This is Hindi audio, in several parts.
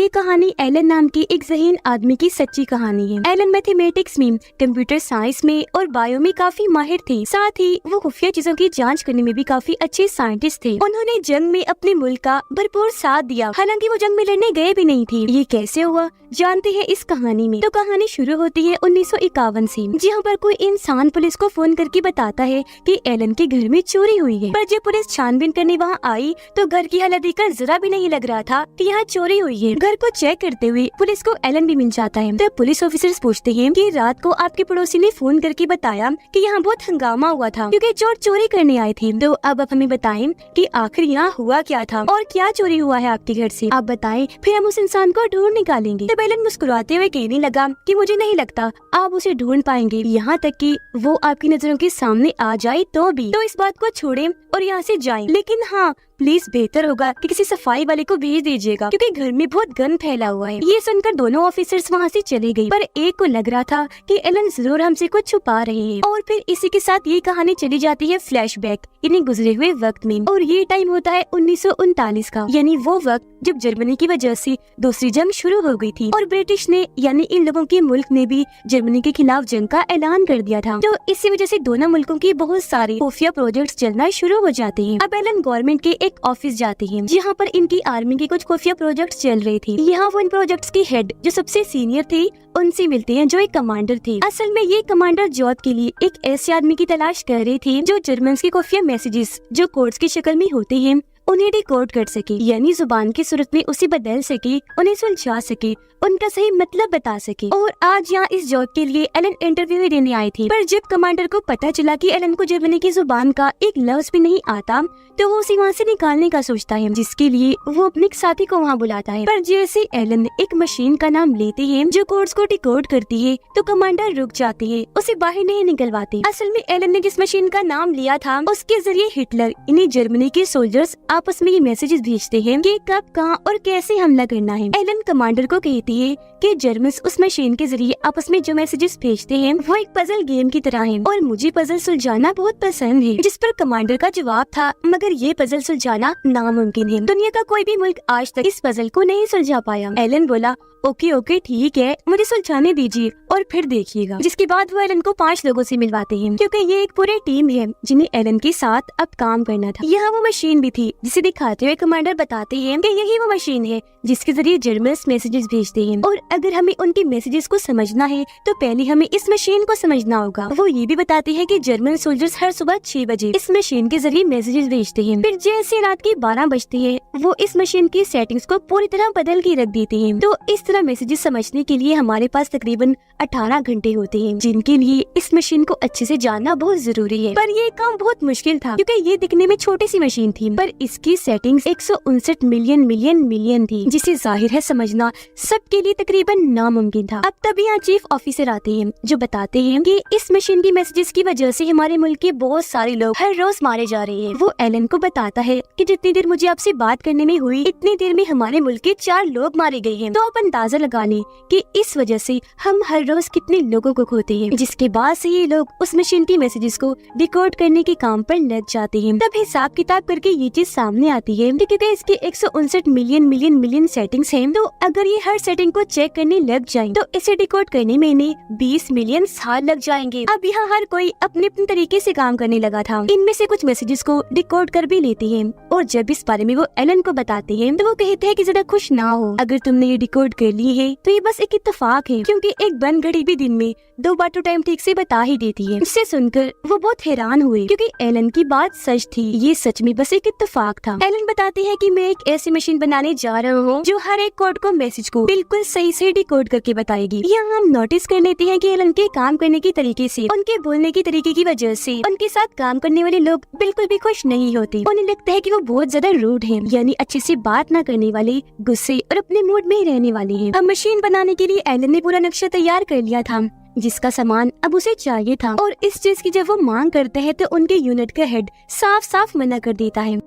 ये कहानी एलन नाम की एक ज़हीन आदमी की सच्ची कहानी है। एलन मैथमेटिक्स में, कंप्यूटर साइंस में और बायो में काफी माहिर थे। साथ ही वो खुफिया चीजों की जांच करने में भी काफी अच्छे साइंटिस्ट थे। उन्होंने जंग में अपने मुल्क का भरपूर साथ दिया, हालांकि वो जंग में लड़ने गए भी नहीं थे। ये कैसे हुआ जानते हैं इस कहानी में। तो कहानी शुरू होती है 1951 से, जहाँ पर कोई इंसान पुलिस को फोन करके बताता है कि एलन के घर में चोरी हुई है। पर जब पुलिस छानबीन करने वहाँ आई तो घर की हालत देखकर जरा भी नहीं लग रहा था कि यहाँ चोरी हुई है। घर को चेक करते हुए पुलिस को एलन भी मिल जाता है। तब पुलिस ऑफिसर्स पूछते हैं कि रात को आपके पड़ोसी ने फोन करके बताया कि यहाँ बहुत हंगामा हुआ था क्योंकि चोर चोरी करने आए थे। तो अब आप हमें बताएं कि आखिर यहाँ हुआ क्या था और क्या चोरी हुआ है आपके घर से, आप बताएं, फिर हम उस इंसान को ढूंढ निकालेंगे। तब एलन मुस्कुराते हुए कहने लगा कि मुझे नहीं लगता आप उसे ढूंढ पाएंगे, यहाँ तक कि वो आपकी नजरों के सामने आ जाए तो भी। तो इस बात को छोड़ें और यहाँ से जाएं। लेकिन हाँ, प्लीज बेहतर होगा कि किसी सफाई वाले को भेज दीजिएगा क्योंकि घर में बहुत गंद फैला हुआ है। ये सुनकर दोनों ऑफिसर्स वहाँ से चले गए, पर एक को लग रहा था कि एलन जरूर हमसे कुछ छुपा रहे हैं। और फिर इसी के साथ ये कहानी चली जाती है फ्लैशबैक इन्हें गुजरे हुए वक्त में। और ये टाइम होता है 1939 का, यानी वो वक्त जब जर्मनी की वजह से दूसरी जंग शुरू हो गई थी और ब्रिटिश ने यानी इन लोगों के मुल्क ने भी जर्मनी के खिलाफ जंग का ऐलान कर दिया था। तो इसी वजह से दोनों मुल्कों की बहुत सारे खुफिया प्रोजेक्ट्स चलना शुरू हो जाते हैं। अब एलन गवर्नमेंट के एक ऑफिस जाते हैं जहाँ पर इनकी आर्मी के कुछ खुफिया प्रोजेक्ट्स चल रहे थे। यहाँ वो इन प्रोजेक्ट्स की हेड जो सबसे सीनियर थे उनसे मिलते हैं जो एक कमांडर थे। असल में ये कमांडर जॉब के लिए एक ऐसे आदमी की तलाश कर रहे थे जो जर्मन के खुफिया मैसेजेस जो कोड्स की शक्ल में होते हैं उन्हें डिकोड कर सके, यानी जुबान की सूरत में उसे बदल सके, उन्हें सुलझा सके, उनका सही मतलब बता सके। और आज यहाँ इस जॉब के लिए एलन इंटरव्यू देने आए थे। पर जब कमांडर को पता चला कि एलन को जर्मनी की जुबान का एक लफ्ज भी नहीं आता तो वो उसे वहाँ से निकालने का सोचता है, जिसके लिए वो अपने साथी को वहाँ बुलाता है। पर जैसे एलन एक मशीन का नाम लेते हैं जो कोड्स को डिकोड करती है तो कमांडर रुक जाते हैं, उसे बाहर नहीं निकलवाते। असल में एलन ने जिस मशीन का नाम लिया था उसके जरिए हिटलर इन्हें जर्मनी के सोल्जर्स आपस में ये मैसेजेस भेजते हैं कि कब, कहाँ और कैसे हमला करना है। एलन कमांडर को कहती है कि जर्मन्स उस मशीन के जरिए आपस में जो मैसेजेस भेजते हैं वो एक पजल गेम की तरह है और मुझे पजल सुलझाना बहुत पसंद है। जिस पर कमांडर का जवाब था, मगर ये पजल सुलझाना नामुमकिन है, दुनिया का कोई भी मुल्क आज तक इस पजल को नहीं सुलझा पाया। एलन बोला, ओके ठीक है, मुझे सुलझाने दीजिए और फिर देखिएगा। जिसके बाद वो एलन को 5 लोगों से मिलवाते हैं क्योंकि ये एक पूरी टीम है जिन्हें एलन के साथ अब काम करना था। यहाँ वो मशीन भी थी जिसे दिखाते हुए कमांडर बताते हैं कि यही वो मशीन है जिसके जरिए जर्मन्स मैसेजेस भेजते हैं और अगर हमें उनके मैसेजेस को समझना है तो पहले हमें इस मशीन को समझना होगा। वो ये भी बताते हैं कि जर्मन सोल्जर्स हर सुबह 6 बजे इस मशीन के जरिए मैसेजेस भेजते हैं। फिर जैसे रात के 12 बजते हैं वो इस मशीन की सेटिंग्स को पूरी तरह बदल के रख देते हैं। तो इस तरह मैसेजेस समझने के लिए हमारे पास तकरीबन 18 घंटे होते हैं, जिनके लिए इस मशीन को अच्छे से जानना बहुत जरूरी है। पर ये काम बहुत मुश्किल था क्योंकि ये दिखने में छोटी सी मशीन थी, पर इसकी सेटिंग्स 159 मिलियन थी, जिसे जाहिर है समझना सबके लिए तकरीबन नामुमकिन था। अब तभी यहाँ चीफ ऑफिसर आते हैं जो बताते हैं कि इस मशीन की मैसेजेस की वजह से हमारे मुल्क के बहुत सारे लोग हर रोज मारे जा रहे हैं। वो एलन को बताता है कि जितनी देर मुझे आपसे बात करने में हुई इतनी देर में हमारे मुल्क के 4 लोग मारे गए हैं। तो आप अंदाजा लगा लें कि इस वजह से हम हर रोज कितने लोगों को खोते हैं। जिसके बाद से ये लोग उस मशीन की मैसेजेस को डिकोड करने के काम पर लग जाते हैं। तब हिसाब किताब करके ये चीज सामने आती है कि क्योंकि इसके 159 मिलियन सेटिंग्स हैं, तो अगर ये हर सेटिंग को चेक करने लग जाए तो इसे डिकोड करने में इन्हें 20 मिलियन साल लग जाएंगे। अब यहाँ हर कोई अपने अपने तरीके से काम करने लगा था। इनमें से कुछ मैसेजेस को डिकोड कर भी लेते हैं और जब इस बारे में वो एलन को बताते हैं तो वो कहते हैं कि ज्यादा खुश ना हो, अगर तुमने ये डिकोड कर ली है तो ये बस एक इत्तेफाक है क्योंकि एक बंद घड़ी भी दिन में 2 बार तो टाइम ठीक से बता ही देती है। जिसे सुनकर वो बहुत हैरान हुए क्योंकि एलन की बात सच थी, ये सच में बस एक इत्तेफाक था। एलन बताते हैं कि मैं एक ऐसी मशीन बनाने जा रहा हूँ जो हर एक कोड को मैसेज को बिल्कुल सही से डिकोड करके बताएगी। यहाँ हम नोटिस कर लेते हैं कि एलन के काम करने के तरीके से, उनके बोलने के तरीके की वजह से उनके साथ काम करने वाले लोग बिल्कुल भी खुश नहीं होते। उन्हें लगता है कि वो बहुत ज्यादा रूड हैं, यानी अच्छे से बात न करने वाले, गुस्से और अपने मूड में ही रहने वाले हैं। अब मशीन बनाने के लिए एलन ने पूरा नक्शा तैयार कर लिया था जिसका सामान अब उसे चाहिए था और इस चीज की जब वो मांग करते हैं तो उनके यूनिट का हेड साफ साफ मना कर देता है।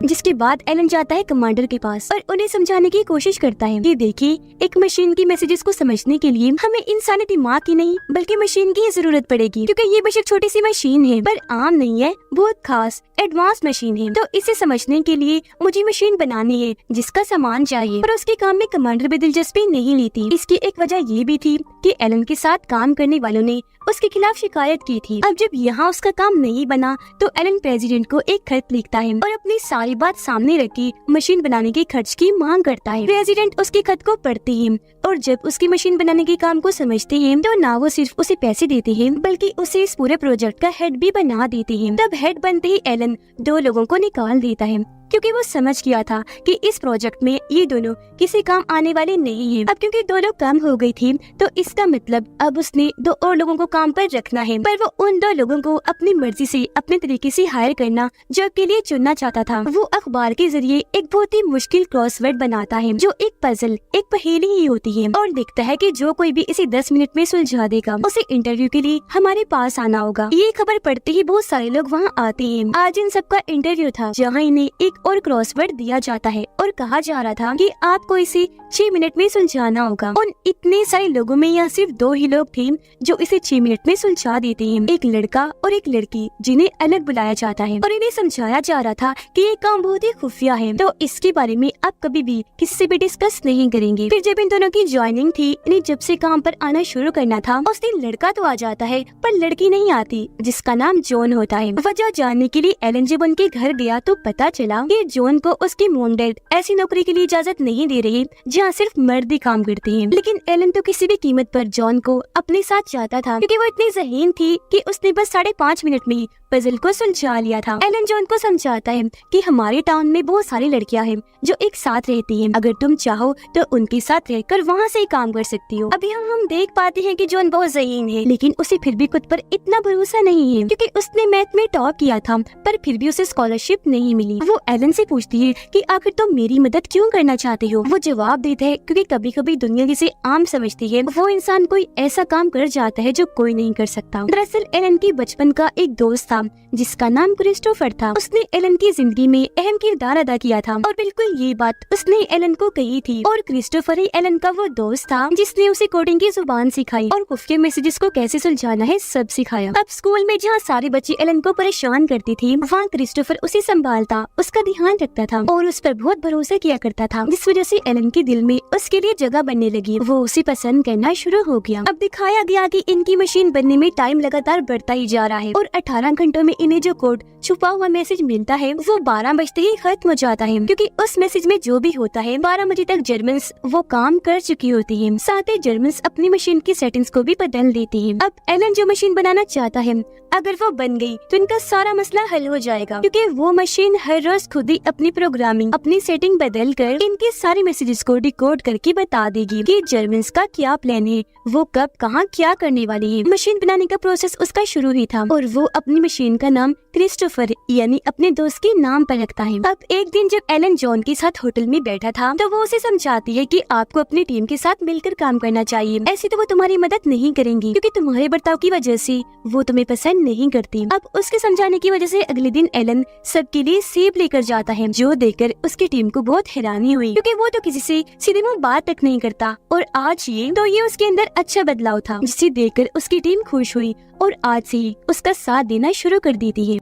जिसके बाद एलन जाता है कमांडर के पास और उन्हें समझाने की कोशिश करता है कि देखिए, एक मशीन की मैसेजेस को समझने के लिए हमें इंसानी दिमाग की नहीं बल्कि मशीन की ही जरूरत पड़ेगी, क्योंकि ये बस एक छोटी सी मशीन है, पर आम नहीं है, बहुत खास एडवांस मशीन है। तो इसे समझने के लिए मुझे मशीन बनानी है जिसका सामान चाहिए। पर उसके काम में कमांडर भी दिलचस्पी नहीं लेती। इसकी एक वजह ये भी थी कि एलन के साथ काम करने वालों ने उसके खिलाफ शिकायत की थी। अब जब यहाँ उसका काम नहीं बना तो एलन प्रेसिडेंट को एक खत लिखता है और अपनी सारी बात सामने रखी मशीन बनाने के खर्च की मांग करता है। प्रेसिडेंट उसके खत को पढ़ते हैं और जब उसकी मशीन बनाने के काम को समझते हैं तो ना वो सिर्फ उसे पैसे देते हैं बल्कि उसे इस पूरे प्रोजेक्ट का हेड भी बना देते हैं। तब हेड बनते ही एलन 2 लोगों को निकाल देता है, क्योंकि वो समझ गया था कि इस प्रोजेक्ट में ये दोनों किसी काम आने वाले नहीं हैं। अब क्योंकि 2 लोग कम हो गई थी तो इसका मतलब अब उसने 2 और लोगों को काम पर रखना है। पर वो उन 2 लोगों को अपनी मर्जी से अपने तरीके से हायर करना जॉब के लिए चुनना चाहता था। वो अखबार के जरिए एक बहुत ही मुश्किल क्रॉसवर्ड बनाता है जो एक पजल, एक पहेली ही होती है, और लिखता है कि जो कोई भी इसे 10 मिनट में सुलझा देगा उसे इंटरव्यू के लिए हमारे पास आना होगा। ये खबर पढ़ते ही बहुत सारे लोग वहाँ आते हैं। आज इन सबका इंटरव्यू था जहाँ इन्हें एक और क्रॉसवर्ड दिया जाता है और कहा जा रहा था कि आपको इसे 6 मिनट में सुलझाना होगा। उन इतने सारे लोगों में यहाँ सिर्फ 2 ही लोग थे जो इसे 6 मिनट में सुलझा देते हैं, एक लड़का और एक लड़की, जिन्हें अलग बुलाया जाता है और इन्हें समझाया जा रहा था कि ये काम बहुत ही खुफिया है, तो इसके बारे में आप कभी भी किसी से भी डिस्कस नहीं करेंगे। फिर जब इन दोनों की ज्वाइनिंग थी, इन्हें जब से काम पर आना शुरू करना था, उस दिन लड़का तो आ जाता है पर लड़की नहीं आती, जिसका नाम जॉन होता है। वजह जानने के लिए एलन जब उनके घर गया तो पता चला कि जॉन को उसकी मॉम डैड ऐसी नौकरी के लिए इजाजत नहीं दे रही जहाँ सिर्फ मर्द ही काम करते हैं। लेकिन एलन तो किसी भी कीमत पर जॉन को अपने साथ चाहता था, क्योंकि वो इतनी ज़हीन थी कि उसने बस 5.5 मिनट में पजल को सुलझा लिया था। एलन जॉन को समझाता है कि हमारे टाउन में बहुत सारी लड़कियां हैं जो एक साथ रहती हैं, अगर तुम चाहो तो उनके साथ रहकर वहाँ से ही काम कर सकती हो। अभी हम देख पाते हैं कि जॉन बहुत ज़हीन है, लेकिन उसे फिर भी खुद पर इतना भरोसा नहीं है, क्योंकि उसने मैथ में टॉप किया था पर फिर भी उसे स्कॉलरशिप नहीं मिली। वो एलन से पूछती है कि आखिर तुम मेरी मदद क्यों करना चाहते हो। वो जवाब देता है क्योंकि कभी कभी दुनिया जिसे आम समझती है वो इंसान कोई ऐसा काम कर जाता है जो कोई नहीं कर सकता। दरअसल एलन की बचपन का एक दोस्त था जिसका नाम क्रिस्टोफर था। उसने एलन की जिंदगी में अहम किरदार अदा किया था और बिल्कुल ये बात उसने एलन को कही थी। और क्रिस्टोफर ही एलन का वो दोस्त था जिसने उसे कोडिंग की जुबान सिखाई और खुफिया मैसेजेस को कैसे सुलझाना है सब सिखाया। अब स्कूल में जहाँ सारे बच्चे एलन को परेशान करते थे, वहाँ क्रिस्टोफर उसे संभालता, उसका ध्यान रखता था और उस पर बहुत भरोसा किया करता था, जिस वजह से एलन के दिल में उसके लिए जगह बनने लगी। वो उसे पसंद करना शुरू हो गया। अब दिखाया गया कि इनकी मशीन बनने में टाइम लगातार बढ़ता ही जा रहा है और 18 घंटों में इन्हें जो कोड छुपा हुआ मैसेज मिलता है वो 12 बजते ही खत्म हो जाता है, क्योंकि उस मैसेज में जो भी होता है 12 बजे तक जर्मन्स वो काम कर चुकी होती है। साथ ही जर्मन्स अपनी मशीन की सेटिंग्स को भी बदल देती है। अब एलन जो मशीन बनाना चाहता है, अगर वो बन गई तो इनका सारा मसला हल हो जाएगा, क्योंकि वो मशीन हर रोज खुद ही अपनी प्रोग्रामिंग, अपनी सेटिंग बदल कर इनके सारे मैसेजेस को डिकोड करके बता देगी कि जर्मन्स का क्या प्लान है, वो कब कहाँ क्या करने वाली है। मशीन बनाने का प्रोसेस उसका शुरू ही था और वो अपनी मशीन का नाम क्रिस्टोफर यानी अपने दोस्त के नाम पर रखता है। अब एक दिन जब एलन जॉन के साथ होटल में बैठा था तो वो उसे समझाती है कि आपको अपनी टीम के साथ मिलकर काम करना चाहिए, ऐसे तो वो तुम्हारी मदद नहीं करेंगी, क्योंकि तुम्हारे बर्ताव की वजह से वो तुम्हें पसंद नहीं करती। अब उसके समझाने की वजह से अगले दिन एलन सबके लिए सेब लेकर जाता है, जो देखकर उसकी टीम को बहुत हैरानी हुई, क्योंकि वो तो किसी से सीधे मुंह बात तक नहीं करता। और आज ये उसके अंदर अच्छा बदलाव था, जिसे देखकर उसकी टीम खुश हुई और आज से ही उसका साथ देना शुरू कर देती है।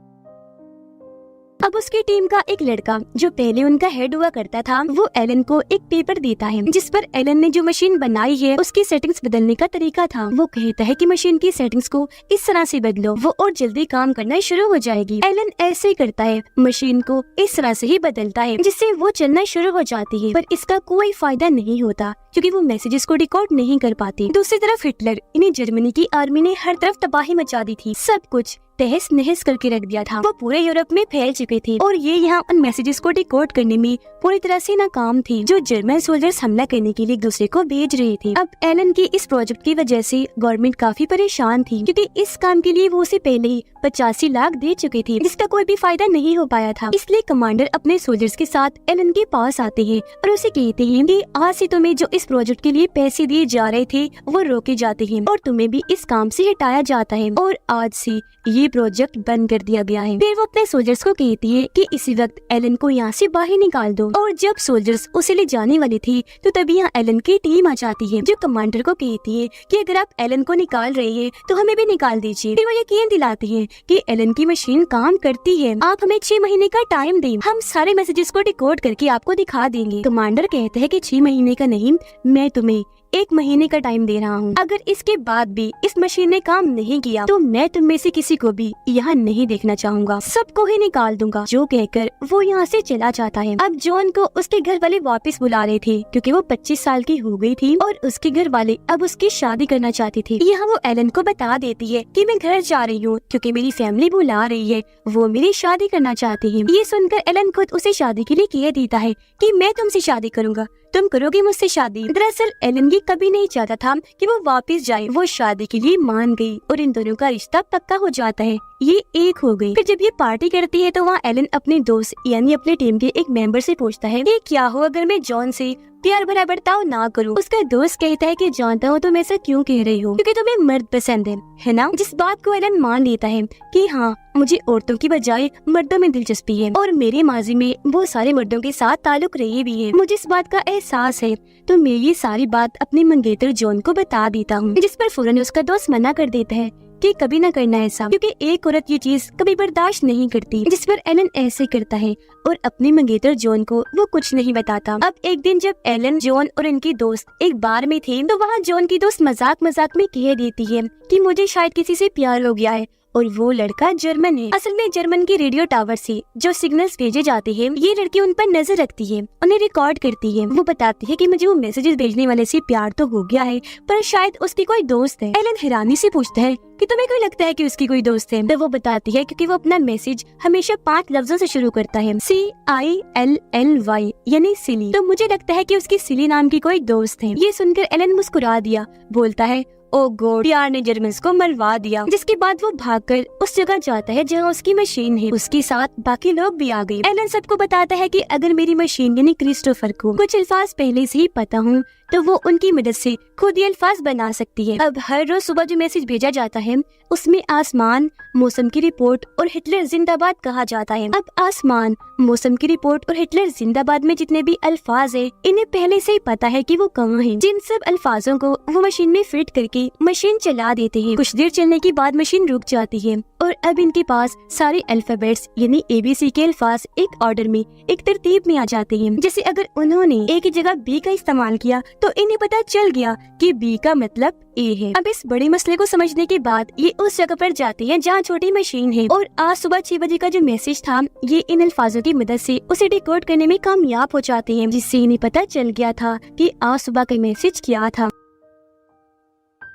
अब उसकी टीम का एक लड़का जो पहले उनका हेड हुआ करता था, वो एलन को एक पेपर देता है जिस पर एलन ने जो मशीन बनाई है उसकी सेटिंग्स बदलने का तरीका था। वो कहता है कि मशीन की सेटिंग्स को इस तरह से बदलो, वो और जल्दी काम करना शुरू हो जाएगी। एलन ऐसे ही करता है, मशीन को इस तरह से ही बदलता है जिससे वो चलना शुरू हो जाती है, पर इसका कोई फायदा नहीं होता क्योंकि वो मैसेजेस को रिकॉर्ड नहीं कर पाती। दूसरी तरफ हिटलर, इन्हें जर्मनी की आर्मी ने हर तरफ तबाही मचा दी थी, सब कुछ तहस नहस करके रख दिया था। वो पूरे यूरोप में फैल चुके थे और ये यहाँ उन मैसेजेस को डिकोड करने में पूरी तरह से नाकाम थी जो जर्मन सोल्जर्स हमला करने के लिए एक दूसरे को भेज रहे थे। अब एलन की इस प्रोजेक्ट की वजह से गवर्नमेंट काफी परेशान थी, क्योंकि इस काम के लिए वो उसे पहले ही 85 लाख दे चुके थे, जिसका कोई भी फायदा नहीं हो पाया था। इसलिए कमांडर अपने सोल्जर्स के साथ एलन के पास आते हैं और उसे कहते हैं कि आज से तुम्हें जो इस प्रोजेक्ट के लिए पैसे दिए जा रहे थे वो रोके जाते हैं और तुम्हें भी इस काम से हटाया जाता है, और आज से ये ये प्रोजेक्ट बंद कर दिया गया है। फिर वो अपने सोल्जर्स को कहती है कि इसी वक्त एलन को यहाँ से बाहर निकाल दो। और जब सोल्जर्स उसे ले जाने वाली थी तो तभी यहाँ एलन की टीम आ जाती है, जो कमांडर को कहती है कि अगर आप एलन को निकाल रही है तो हमें भी निकाल दीजिए। फिर वो यकीन दिलाती है कि एलन की मशीन काम करती है, आप हमें 6 महीने का टाइम दें, हम सारे मैसेजेस को डिकोड करके आपको दिखा देंगे। कमांडर कहते हैं कि 6 महीने का नहीं, मैं तुम्हें 1 महीने का टाइम दे रहा हूँ। अगर इसके बाद भी इस मशीन ने काम नहीं किया तो मैं तुम में से किसी को भी यहाँ नहीं देखना चाहूंगा, सबको ही निकाल दूंगा। जो कहकर वो यहाँ से चला जाता है। अब जॉन को उसके घर वाले वापस बुला रहे थे क्योंकि वो 25 साल की हो गई थी और उसके घर वाले अब उसकी शादी करना चाहती थी। यहाँ वो एलन को बता देती है कि मैं घर जा रही हूँ क्योंकि मेरी फैमिली बुला रही है, वो मेरी शादी करना चाहती है। ये सुनकर एलन खुद उसे शादी के लिए कह देता है कि मैं तुमसे शादी करूंगा, तुम करोगे मुझसे शादी। दरअसल एलन ये कभी नहीं चाहता था कि वो वापस जाए। वो शादी के लिए मान गई और इन दोनों का रिश्ता पक्का हो जाता है, ये एक हो गई। फिर जब ये पार्टी करती है तो वहाँ एलन अपने दोस्त यानी अपने टीम के एक मेंबर से पूछता है कि क्या हो अगर मैं जॉन से प्यार भरा बर्ताव ना करूं। उसका दोस्त कहता है कि जानता हूँ तुम ऐसा क्यों कह रही हो, क्योंकि तुम्हें मर्द पसंद है ना। जिस बात को एलन मान लेता है कि हाँ, मुझे औरतों की बजाय मर्दों में दिलचस्पी है और मेरे माजी में बहुत सारे मर्दों के साथ ताल्लुक रहे भी है, मुझे इस बात का एहसास है। तो मैं ये सारी बात अपने मंगेतर जॉन को बता देता हूँ, जिस पर फौरन उसका दोस्त मना कर देता है कि कभी ना करना ऐसा, क्योंकि एक औरत ये चीज कभी बर्दाश्त नहीं करती। जिस पर एलन ऐसे करता है और अपने मंगेतर जॉन को वो कुछ नहीं बताता। अब एक दिन जब एलन, जॉन और इनकी दोस्त एक बार में थे तो वहाँ जॉन की दोस्त मजाक मजाक में कह देती है कि मुझे शायद किसी से प्यार हो गया है और वो लड़का जर्मन है। असल में जर्मन की रेडियो टावर से जो सिग्नल्स भेजे जाते हैं, ये लड़की उन पर नजर रखती है, उन्हें रिकॉर्ड करती है। वो बताती है कि मुझे वो मैसेजेस भेजने वाले से प्यार तो हो गया है पर शायद उसकी कोई दोस्त है। एलन हैरानी से पूछता है कि तुम्हें क्यों लगता है कि उसकी कोई दोस्त है। तो वो बताती है क्योंकि वो अपना मैसेज हमेशा 5 लफ्जों से शुरू करता है, CILLY यानी सिली। तो मुझे लगता है कि उसकी सिली नाम की कोई दोस्त है। ये सुनकर एलन मुस्कुरा दिया, बोलता है ओ गॉड, प्यार ने जर्मन्स को मरवा दिया। जिसके बाद वो भागकर उस जगह जाता है जहाँ उसकी मशीन है। उसके साथ बाकी लोग भी आ गए। एलन सबको बताता है कि अगर मेरी मशीन यानी क्रिस्टोफर को कुछ अल्फाज पहले से ही पता हूँ तो वो उनकी मदद से खुद ये अल्फाज बना सकती है। अब हर रोज सुबह जो मैसेज भेजा जाता है उसमें आसमान, मौसम की रिपोर्ट और हिटलर जिंदाबाद कहा जाता है। अब आसमान, मौसम की रिपोर्ट और हिटलर जिंदाबाद में जितने भी अल्फाज है, इन्हें पहले से ही पता है कि वो कहाँ हैं। जिन सब अल्फाजों को वो मशीन में फिट करके मशीन चला देते हैं। कुछ देर चलने के बाद मशीन रुक जाती है और अब इनके पास सारे अल्फाबेट्स यानी ABC के अल्फाज एक ऑर्डर में, एक तरतीब में आ जाते हैं। जैसे अगर उन्होंने A की जगह B का इस्तेमाल किया तो इन्हें पता चल गया कि B का मतलब A है। अब इस बड़े मसले को समझने के बाद ये उस जगह पर जाते हैं जहाँ छोटी मशीन है और आज सुबह 6 बजे का जो मैसेज था, ये इन अल्फाजों की मदद से उसे डिकोड करने में कामयाब हो जाते हैं, जिससे इन्हें पता चल गया था कि आज सुबह का मैसेज क्या था।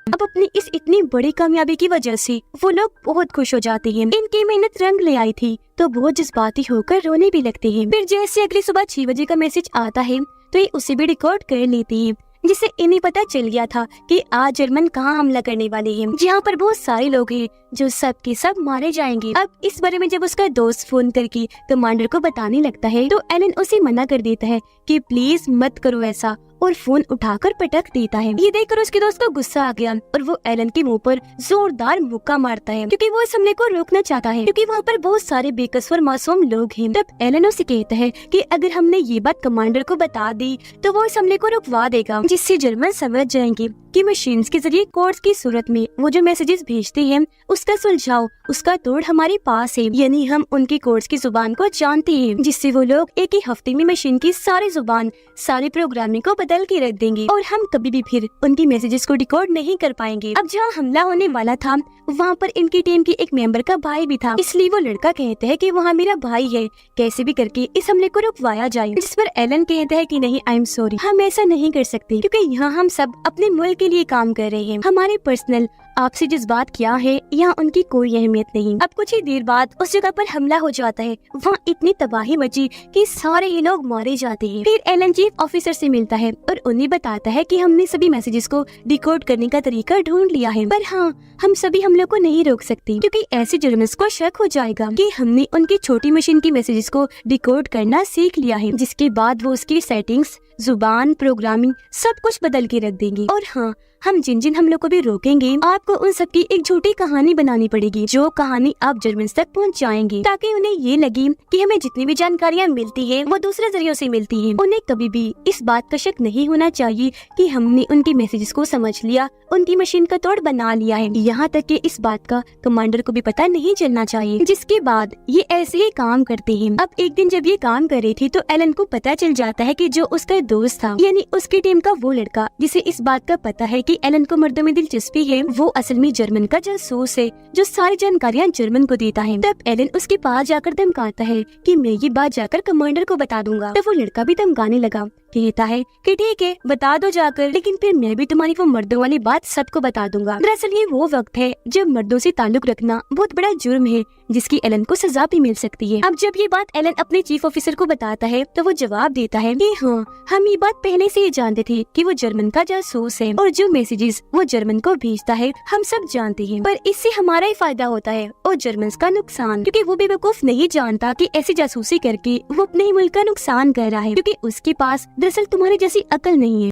अब अपनी इस इतनी बड़ी कामयाबी की वजह से वो लोग बहुत खुश हो जाते हैं। इनकी मेहनत रंग ले आई थी तो बहुत जज्बाती होकर रोने भी लगते हैं। फिर जैसे अगली सुबह 6 बजे का मैसेज आता है तो ये उसे भी रिकॉर्ड कर लेती है, जिससे इन्हें पता चल गया था कि आज जर्मन कहाँ हमला करने वाले हैं, जहाँ पर बहुत सारे लोग हैं जो सब के सब मारे जाएंगे। अब इस बारे में जब उसका दोस्त फोन करके कमांडर को बताने लगता है तो एलन उसे मना कर देता है कि प्लीज मत करो ऐसा, और फोन उठाकर पटक देता है। ये देखकर उसके दोस्त को गुस्सा आ गया और वो एलन के मुंह पर जोरदार मुक्का मारता है क्योंकि वो इस हमले को रोकना चाहता है, क्योंकि वहाँ पर बहुत सारे बेकसूर मासूम लोग हैं। तब एलन उसे कहता है कि अगर हमने ये बात कमांडर को बता दी तो वो इस हमले को रुकवा देगा, जिससे जर्मन समझ जाएंगे कि मशीन्स के जरिए कोड्स की सूरत में वो जो मैसेजेस भेजते हैं उसका सुलझाव, उसका तोड़ हमारे पास है, यानी हम उनके कोड्स की जुबान को जानते हैं, जिससे वो लोग एक ही हफ्ते में मशीन की सारी जुबान, सारी प्रोग्रामिंग को बदल के रख देंगे और हम कभी भी फिर उनकी मैसेजेस को डिकोड नहीं कर पाएंगे। अब जहाँ हमला होने वाला था वहाँ पर इनकी टीम के एक मेंबर का भाई भी था, इसलिए वो लड़का कहता है कि वहाँ मेरा भाई है, कैसे भी करके इस हमले को रुकवाया जाए। जिस पर एलन कहता है कि नहीं, आई एम सॉरी, हम ऐसा नहीं कर सकते क्योंकि यहाँ हम सब अपने मुल्क के लिए काम कर रहे हैं, हमारे पर्सनल आपसे जिस बात किया है यहाँ उनकी कोई अहमियत नहीं। अब कुछ ही देर बाद उस जगह पर हमला हो जाता है, वहाँ इतनी तबाही मची कि सारे ही लोग मारे जाते हैं। फिर एलन चीफ ऑफिसर से मिलता है और उन्हें बताता है कि हमने सभी मैसेजेस को डिकोड करने का तरीका ढूंढ लिया है, पर हाँ, हम सभी हमलों को नहीं रोक सकते क्योंकि ऐसे जर्मन्स को शक हो जाएगा कि हमने उनकी छोटी मशीन की मैसेजेस को डिकोड करना सीख लिया है। जिसके बाद वो उसकी सेटिंग्स जुबान, प्रोग्रामिंग सब कुछ बदल के रख देंगे। और हाँ, हम जिन जिन हमलों को भी रोकेंगे, आपको उन सबकी एक झूठी कहानी बनानी पड़ेगी, जो कहानी आप जर्मन तक पहुंचाएंगे, ताकि उन्हें ये लगे कि हमें जितनी भी जानकारियाँ मिलती है वो दूसरे जरियों से मिलती है। उन्हें कभी भी इस बात का शक नहीं होना चाहिए कि हमने उनके मैसेजेस को समझ लिया, उनकी मशीन का तोड़ बना लिया है। यहाँ तक कि इस बात का कमांडर को भी पता नहीं चलना चाहिए। जिसके बाद ये ऐसे ही काम करते हैं। अब एक दिन जब ये काम कर रही थी तो एलन को पता चल जाता है कि जो उसका दोस्त था, यानी उसकी टीम का वो लड़का जिसे इस बात का पता है कि एलन को मर्दों में दिलचस्पी है, वो असल में जर्मन का जासूस है जो सारी जानकारियाँ जर्मन को देता है। तब एलन उसके पास जाकर धमकाता है कि मैं ये बात जाकर कमांडर को बता दूंगा। तब वो लड़का भी धमकाने लगा, कहता है कि ठीक है बता दो जाकर, लेकिन फिर मैं भी तुम्हारी वो मर्दों वाली बात सबको बता दूंगा। दरअसल ये वो वक्त है जब मर्दों से ताल्लुक रखना बहुत बड़ा जुर्म है, जिसकी एलन को सजा भी मिल सकती है। अब जब ये बात एलन अपने चीफ ऑफिसर को बताता है तो वो जवाब देता है कि हाँ, हम ये बात पहले से ही जानते थे कि वो जर्मन का जासूस है और जो मैसेजेस वो जर्मन को भेजता है हम सब जानते हैं, पर इससे हमारा ही फायदा होता है और जर्मन का नुकसान, क्योंकि वो बेवकूफ नहीं जानता कि ऐसी जासूसी करके वो अपने ही मुल्क का नुकसान कर रहा है, क्योंकि उसके पास दरअसल तुम्हारी जैसी अकल नहीं है।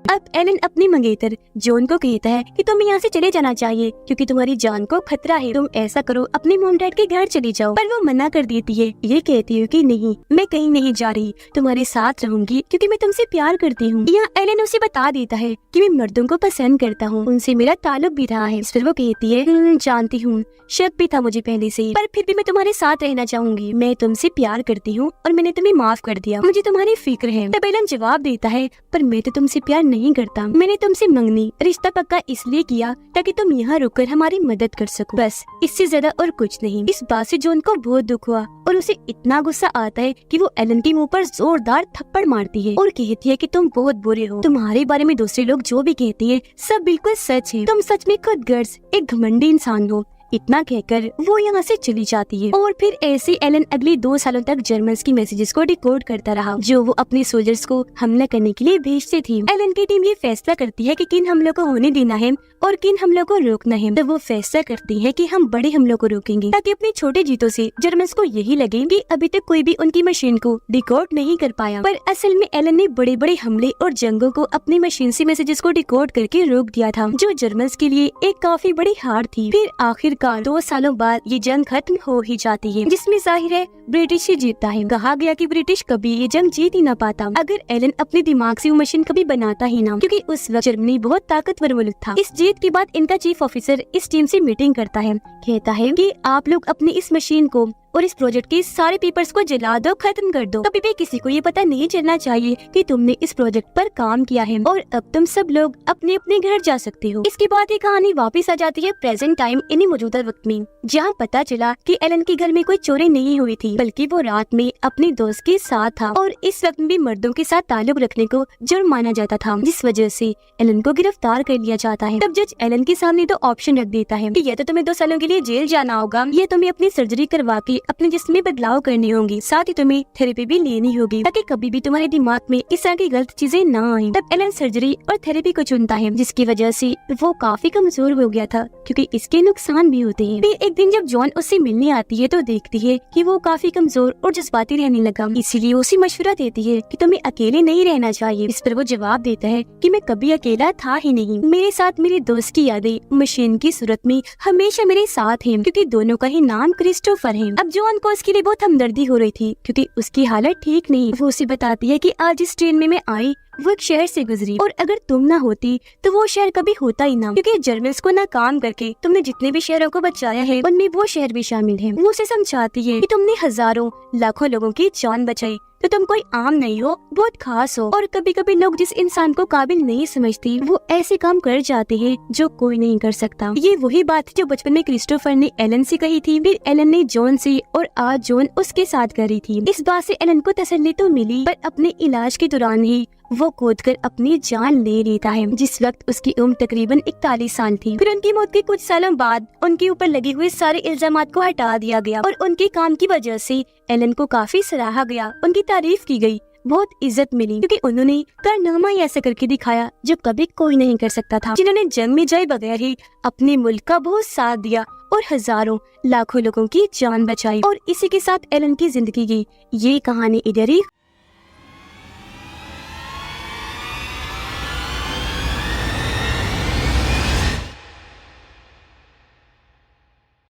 अब एलन अपनी मंगेतर जॉन को कहता है कि तुम्हें यहाँ से चले जाना चाहिए क्योंकि तुम्हारी जान को खतरा है। तुम ऐसा करो, अपने मॉम डैड के घर चली जाओ। पर वो मना कर देती है, ये कहती है कि नहीं, मैं कहीं नहीं जा रही, तुम्हारे साथ रहूंगी क्योंकि मैं तुमसे प्यार करती हूँ। यहाँ एलन उसे बता देता है कि मैं मर्दों को पसंद करता हूँ, उनसे मेरा ताल्लुक भी रहा है। फिर वो कहती है जानती हूँ, शक भी था मुझे पहले से, पर फिर भी मैं तुम्हारे साथ रहना चाहूंगी। मैं तुमसे प्यार करती हूँ और मैंने तुम्हें माफ कर दिया, मुझे तुम्हारी फिक्र है। तब एलन जवाब देता है, पर मैं तो तुमसे प्यार नहीं करता, मैंने तुमसे मंगनी रिश्ता पक्का इसलिए किया ताकि तुम यहाँ रुककर हमारी मदद कर सको, बस इससे ज्यादा और कुछ नहीं। इस बात से जॉन को बहुत दुख हुआ और उसे इतना गुस्सा आता है कि वो एलन के मुंह पर जोरदार थप्पड़ मारती है और कहती है कि तुम बहुत बुरे हो, तुम्हारे बारे में दूसरे लोग जो भी कहते हैं सब बिल्कुल सच है, तुम सच में खुद गर्ज एक घमंडी इंसान हो। इतना कहकर वो यहाँ से चली जाती है। और फिर ऐसे एलन अगले 2 सालों तक जर्मन्स की मैसेजेस को डिकोड करता रहा जो वो अपने सोल्जर्स को हमला करने के लिए भेजते थे। एलन की टीम ये फैसला करती है कि किन हमलों को होने देना है और किन हमलों को रोकना है। तो वो फैसला करती है कि हम बड़े हमलों को रोकेंगे ताकि अपनी छोटे जीतों से जर्मन्स को यही लगे कि अभी तक कोई भी उनकी मशीन को डिकोड नहीं कर पाया। पर असल में एलन ने बड़े बड़े हमले और जंगों को अपनी मशीन से मैसेजेस को डिकोड करके रोक दिया था, जो जर्मन्स के लिए एक काफी बड़ी हार थी। फिर आखिर 2 सालों बाद ये जंग खत्म हो ही जाती है, जिसमें जाहिर है ब्रिटिश ही जीतता है। कहा गया कि ब्रिटिश कभी ये जंग जीत ही ना पाता अगर एलन अपने दिमाग से वो मशीन कभी बनाता ही ना, क्योंकि उस वक्त जर्मनी बहुत ताकतवर मुल्क था। इस जीत के बाद इनका चीफ ऑफिसर इस टीम से मीटिंग करता है, कहता है कि आप लोग अपनी इस मशीन को और इस प्रोजेक्ट के सारे पेपर्स को जला दो, खत्म कर दो। कभी भी किसी को ये पता नहीं चलना चाहिए कि तुमने इस प्रोजेक्ट पर काम किया है और अब तुम सब लोग अपने अपने घर जा सकते हो। इसके बाद ये कहानी वापस आ जाती है प्रेजेंट टाइम, इन्हीं मौजूदा वक्त में, जहाँ पता चला कि एलन के घर में कोई चोरी नहीं हुई थी, बल्कि वो रात में अपने दोस्त के साथ था और इस वक्त भी मर्दों के साथ ताल्लुक रखने को जुर्म माना जाता था, जिस वजह से एलन को गिरफ्तार कर लिया जाता है। तब जज एलन के सामने 2 ऑप्शन रख देता है कि या तो तुम्हें 2 सालों के लिए जेल जाना होगा या तुम्हें अपनी सर्जरी करवा के अपने जिस्म में बदलाव करने होंगे, साथ ही तुम्हें थेरेपी भी लेनी होगी ताकि कभी भी तुम्हारे दिमाग में इस तरह की गलत चीजें ना आए। तब एलन सर्जरी और थेरेपी को चुनता है, जिसकी वजह से वो काफी कमजोर हो गया था क्योंकि इसके नुकसान भी होते हैं। फिर एक दिन जब जॉन उससे मिलने आती है तो देखती है कि वो काफी कमजोर और जज्बाती रहने लगा, इसीलिए उसे मशवरा देती है कि तुम्हें अकेले नहीं रहना चाहिए। इस पर वो जवाब देता है कि मैं कभी अकेला था ही नहीं, मेरे साथ मेरे दोस्त की यादें मशीन की सूरत में हमेशा मेरे साथ हैं, क्योंकि दोनों का ही नाम क्रिस्टोफर है। अब जॉन को उसके लिए बहुत हमदर्दी हो रही थी क्योंकि उसकी हालत ठीक नहीं। वो उसे बताती है कि आज इस ट्रेन में मैं आई वो एक शहर से गुजरी और अगर तुम ना होती तो वो शहर कभी होता ही ना, क्योंकि जर्मन्स को नाकाम करके तुमने जितने भी शहरों को बचाया है उनमें वो शहर भी शामिल है। वो उसे समझाती है कि तुमने हजारों लाखों लोगों की जान बचाई तो तुम कोई आम नहीं हो, बहुत खास हो। और कभी कभी लोग जिस इंसान को काबिल नहीं समझते वो ऐसे काम कर जाते हैं जो कोई नहीं कर सकता। ये वही बात जो बचपन में क्रिस्टोफर ने एलन से कही थी, फिर एलन ने जॉन से और आज जॉन उसके साथ करी थी। इस बात से एलन को तसल्ली तो मिली, पर अपने इलाज के दौरान ही वो कूदकर अपनी जान ले लेता है, जिस वक्त उसकी उम्र तकरीबन 41 साल थी। फिर उनकी मौत के कुछ सालों बाद उनके ऊपर लगे हुए सारे इल्जामात को हटा दिया गया और उनके काम की वजह से एलन को काफी सराहा गया, उनकी तारीफ की गई, बहुत इज्जत मिली, क्योंकि उन्होंने कारनामा ऐसा करके दिखाया जो कभी कोई नहीं कर सकता था। जिन्होंने जंग में जाए बगैर ही अपने मुल्क का बहुत साथ दिया और हजारों लाखों लोगों की जान बचाई। और इसी के साथ एलन की जिंदगी की ये कहानी इधर ही